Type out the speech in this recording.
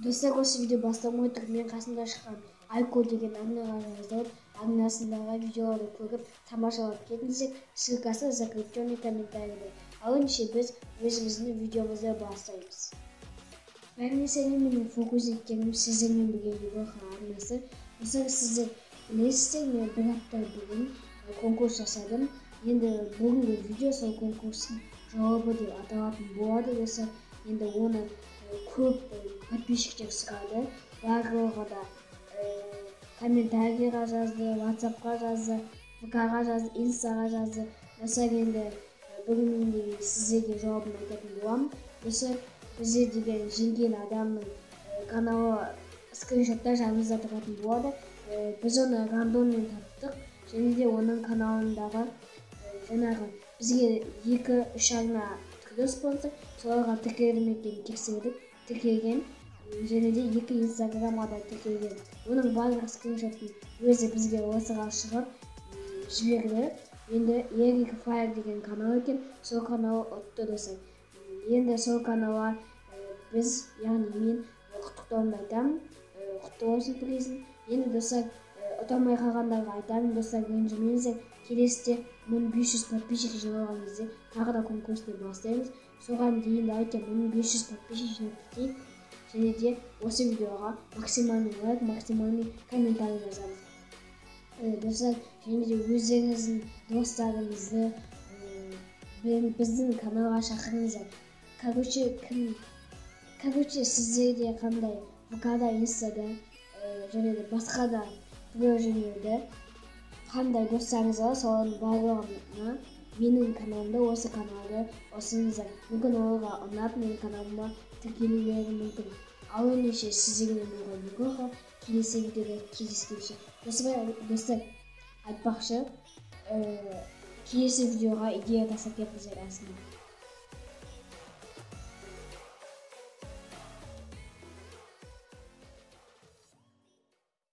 Достар, осы видео бастамай тұрып мен қасында шыққан Айко деген арнаға жазылып, арнасындағы видеоларды көріп тамашалап кетіңіздер. Ссылкасы закрепленный комментарийде. Ал ендеше біз өзіміздің видеомызды бастаймыз. Бәріне сәлем, менің фокус еткенім сіздермен бірге Егорға арнасы. Мысалы сіздер білесіздер, мен бір апта бұрын конкурс жасадым. Енді бүгінгі видео сол конкурстың жауабы деп аталатын болады. Енді оны көп подписчиктер сұрады. Барлығы да комментарийға жазды, WhatsAppқа жазды, ВК-ға жазды, Инстаға жазды. Енді бүгін мен сіздерге жауабын айтатын боламын. Бізде деген жеңген адамның каналы скриншоттар жанымызда тұратын болады. Біз оны рандоммен таптық, және де оның каналындағы жаңағы бізге 2-3 арна түрде спонсор, соларға тіркелді ме екенін тексердік, тіркелген, және де 2 инстаграмға да тіркелген. Оның барлық скриншоттың өзі бізге осыға шығып жіберді. Енді Эрик Файр деген канал екен, сол каналы ұтты достар. Енді сол каналға біз, яғни мен құттықтауымды айтамын, құтты болсын призін. Енді достар, ұталмай қалғандарға айтамын, достар, ренжімеңіздер. Келесіде 1500 подписчик жиналған кезде тағы да конкурсты бастаймыз. Соған дейін де 1500 подписчик жинап кетейік. Және де осы видеоға максимальный лайк, максимальный комментарий жазамыз. Достар, және де өздеріңіздің достарыңызды біздің каналға шақырыңыздар. Короче, сіздерде қандай ВК-да, Инстада, және де басқа да приложениеде қандай достарыңыз бар, солардың барлығына менің каналымда, осы каналды ұсыныңыздар. Мүмкін оларға ұнап, менің каналыма тіркелулері мүмкін. Ал ендеше сіздермен болған Егорға келесі видеода кездескенше. Достар, айтпақшы, келесі видеоға идея тастап кетіңіздер.